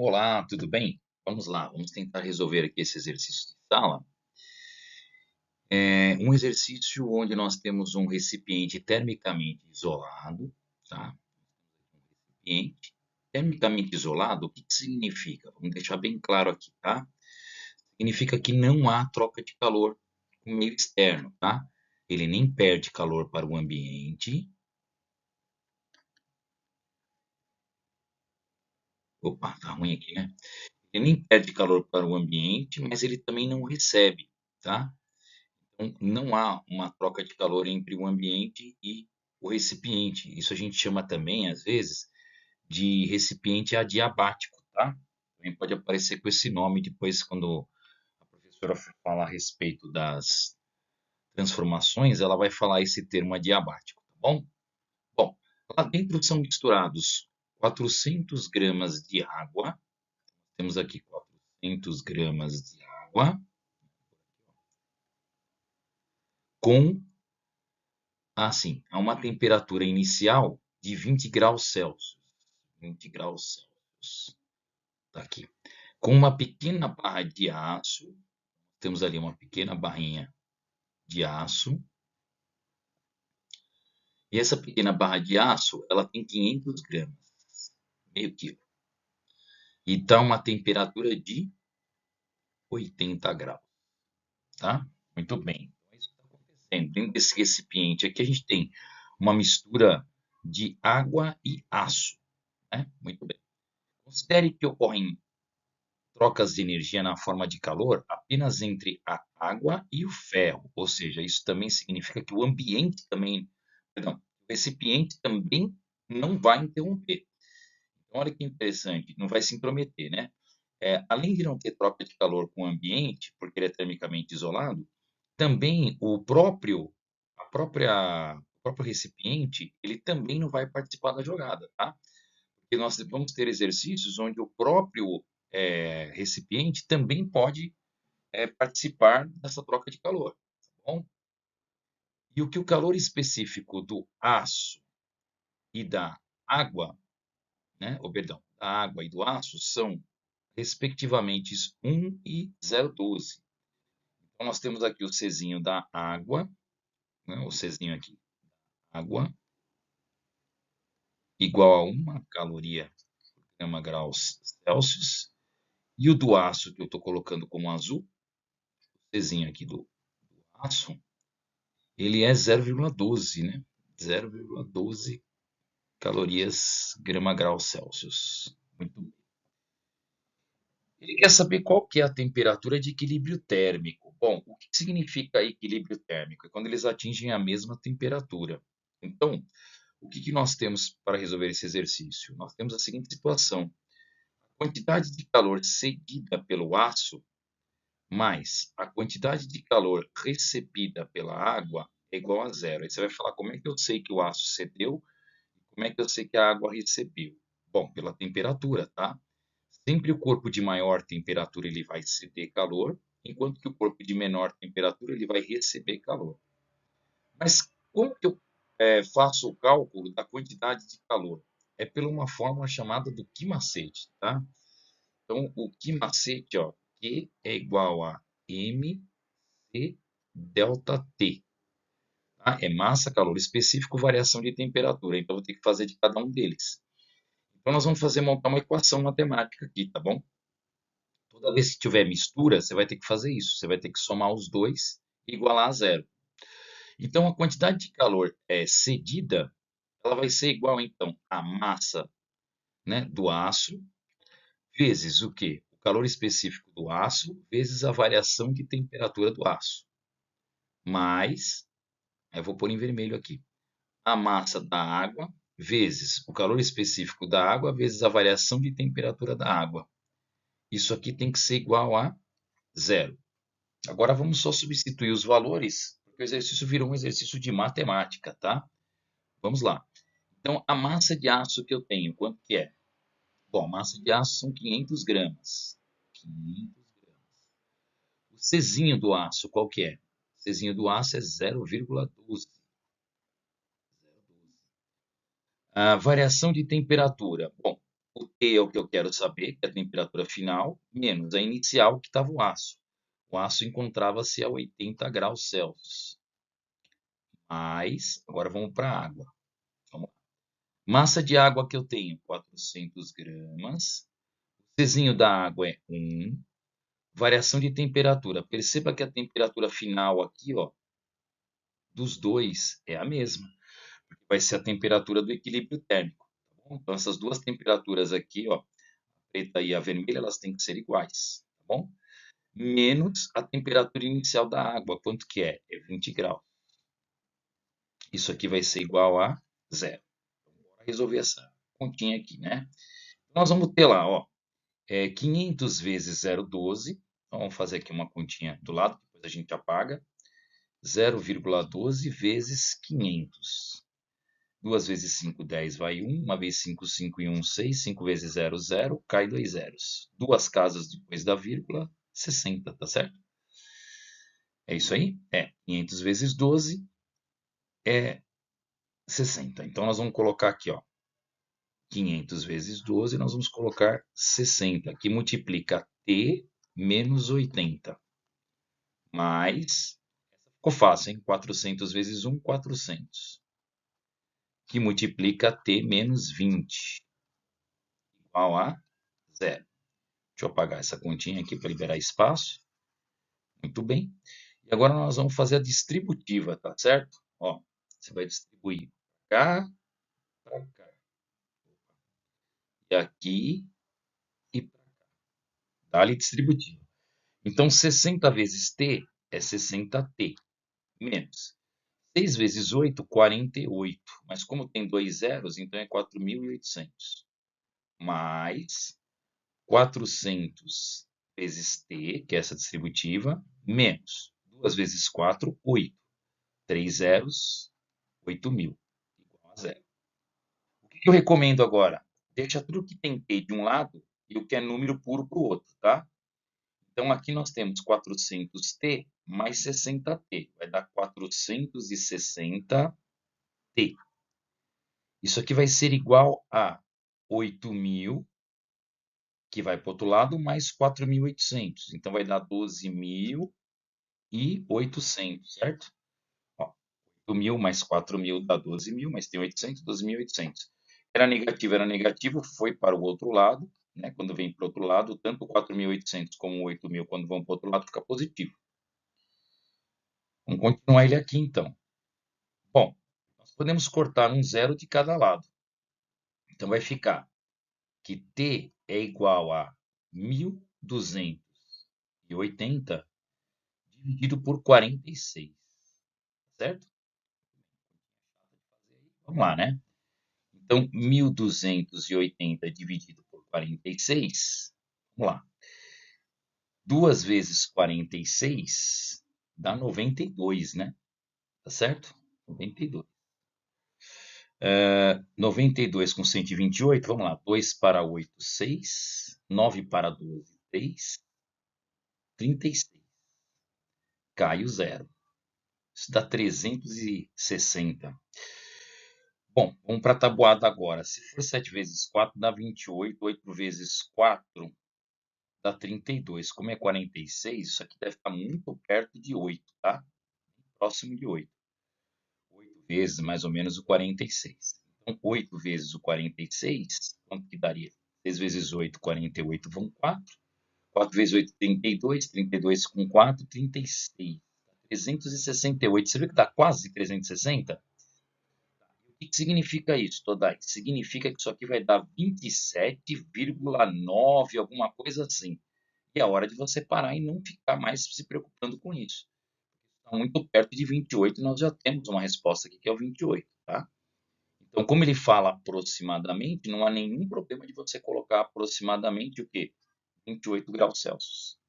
Olá, tudo bem? Vamos lá, vamos tentar resolver aqui esse exercício de sala. É um exercício onde nós temos um recipiente termicamente isolado, tá? Recipiente termicamente isolado, o que que significa? Vamos deixar bem claro aqui, tá? Significa que não há troca de calor com o meio externo, tá? Ele nem perde calor para o ambiente. Opa, tá ruim aqui, né? Ele nem perde calor para o ambiente, mas ele também não recebe, tá? Então, não há uma troca de calor entre o ambiente e o recipiente. Isso a gente chama também, às vezes, de recipiente adiabático, tá? Também pode aparecer com esse nome depois, quando a professora for falar a respeito das transformações, ela vai falar esse termo adiabático, tá bom? Bom, lá dentro são misturados 400 gramas de água. Temos aqui 400 gramas de água com a uma temperatura inicial de 20 graus Celsius. 20 graus Celsius. Tá aqui. Com uma pequena barra de aço, temos ali uma pequena barrinha de aço. E essa pequena barra de aço, ela tem 500 gramas, meio quilo. E dá uma temperatura de 80 graus, tá? Muito bem. Então, é isso que está acontecendo. Dentro desse recipiente aqui, a gente tem uma mistura de água e aço, né? Muito bem. Considere que ocorrem trocas de energia na forma de calor apenas entre a água e o ferro, ou seja, isso também significa que o ambiente também, perdão, o recipiente também não vai interromper. Então, olha que interessante, não vai se intrometer, né? Além de não ter troca de calor com o ambiente, porque ele é termicamente isolado, também o próprio recipiente, ele também não vai participar da jogada, tá? Porque nós vamos ter exercícios onde o próprio recipiente também pode participar dessa troca de calor, tá bom? E o que o calor específico do aço e da água, né, ou perdão, da água e do aço são respectivamente 1 e 0,12. Então nós temos aqui o Czinho da água, né, o Czinho aqui, água, igual a 1 caloria por grama graus Celsius, e o do aço que eu estou colocando como azul, o Czinho aqui do aço, ele é 0,12, né? 0,12 calorias grama grau Celsius. Muito bem. Ele quer saber qual que é a temperatura de equilíbrio térmico. Bom, o que significa equilíbrio térmico? É quando eles atingem a mesma temperatura. Então, o que que nós temos para resolver esse exercício? Nós temos a seguinte situação: a quantidade de calor cedida pelo aço mais a quantidade de calor recebida pela água é igual a zero. Aí você vai falar, como é que eu sei que o aço cedeu? Como é que eu sei que a água recebeu? Bom, pela temperatura, tá? Sempre o corpo de maior temperatura ele vai ceder calor, enquanto que o corpo de menor temperatura ele vai receber calor. Mas como que eu faço o cálculo da quantidade de calor? É por uma fórmula chamada do Q-macete, tá? Então, o Q-macete, ó, Q é igual a mc delta T. Tá? É massa, calor específico, variação de temperatura. Então, vou ter que fazer de cada um deles. Então, nós vamos montar uma equação matemática aqui, tá bom? Toda vez que tiver mistura, você vai ter que fazer isso. Você vai ter que somar os dois e igualar a zero. Então, a quantidade de calor cedida, ela vai ser igual, então, à massa, né, do aço, vezes o quê? O calor específico do aço, vezes a variação de temperatura do aço. Mais, eu vou pôr em vermelho aqui, a massa da água, vezes o calor específico da água, vezes a variação de temperatura da água. Isso aqui tem que ser igual a zero. Agora vamos só substituir os valores, porque o exercício virou um exercício de matemática, tá? Vamos lá. Então, a massa de aço que eu tenho, quanto que é? Bom, a massa de aço são 500 gramas. 500 gramas. O Czinho do aço, qual que é? O Czinho do aço é 0,12. A variação de temperatura. Bom, O T é o que eu quero saber, que é a temperatura final, menos a inicial, que estava o aço. O aço encontrava-se a 80 graus Celsius. Mas, agora vamos para a água. Vamos lá. Massa de água que eu tenho, 400 gramas. O Czinho da água é 1. Variação de temperatura. Perceba que a temperatura final aqui, ó, dos dois é a mesma. Porque vai ser a temperatura do equilíbrio térmico. Tá bom? Então, essas duas temperaturas aqui, ó, a preta e a vermelha, elas têm que ser iguais. Tá bom? Menos a temperatura inicial da água. Quanto que é? É 20 graus. Isso aqui vai ser igual a zero. Então, bora resolver essa continha aqui, né? Nós vamos ter lá, ó, 500 vezes 0,12. Então, vamos fazer aqui uma continha do lado, depois a gente apaga. 0,12 vezes 500. 2 vezes 5, 10, vai 1. 1 vezes 5, 5 e 1, 6. 5 vezes 0, 0. Cai 2 zeros. Duas casas depois da vírgula, 60, tá certo? É isso aí? 500 vezes 12 é 60. Então, nós vamos colocar aqui, ó, 500 vezes 12, nós vamos colocar 60, que multiplica T menos 80. Mais, ficou fácil, hein? 400 vezes 1, 400. Que multiplica T menos 20, igual a zero. Deixa eu apagar essa continha aqui para liberar espaço. Muito bem. E agora nós vamos fazer a distributiva, tá certo? Ó, você vai distribuir para cá, para cá. E aqui e para cá. Dá-lhe distributiva. Então, 60 vezes T é 60T, menos 6 vezes 8, 48. Mas como tem dois zeros, então é 4.800. Mais 400 vezes T, que é essa distributiva, menos 2 vezes 4, 8. 3 zeros, 8.000, igual a zero. O que eu recomendo agora? Deixa tudo que tem T de um lado e o que é número puro para o outro, tá? Então, aqui nós temos 400T mais 60T. Vai dar 460T. Isso aqui vai ser igual a 8.000, que vai para o outro lado, mais 4.800. Então, vai dar 12.800, certo? Ó, 8.000 mais 4.000 dá 12.000, mas tem 800, 12.800. Era negativo, foi para o outro lado. Né? Quando vem para o outro lado, tanto 4.800 como 8.000, quando vão para o outro lado, fica positivo. Vamos continuar ele aqui, então. Bom, nós podemos cortar um zero de cada lado. Então, vai ficar que T é igual a 1.280 dividido por 46. Certo? Vamos lá, né? Então, 1.280 dividido por 46. Vamos lá. 2 vezes 46 dá 92, né? Tá certo? 92. 92 com 128, vamos lá. 2 para 8, 6. 9 para 12, 3. 36. Cai o zero. Isso dá 360. Bom, vamos para a tabuada agora. Se for 7 vezes 4, dá 28. 8 vezes 4 dá 32. Como é 46, isso aqui deve estar muito perto de 8, tá? Próximo de 8. 8 vezes mais ou menos o 46. Então, 8 vezes o 46, quanto que daria? 6 vezes 8, 48 vão 4. 4 vezes 8, 32. 32 com 4, 36. 368. Você viu que dá quase 360? O que significa isso, Todai? Significa que isso aqui vai dar 27,9, alguma coisa assim. E é hora de você parar e não ficar mais se preocupando com isso. Está muito perto de 28 e nós já temos uma resposta aqui que é o 28, tá? Então, como ele fala aproximadamente, não há nenhum problema de você colocar aproximadamente o quê? 28 graus Celsius.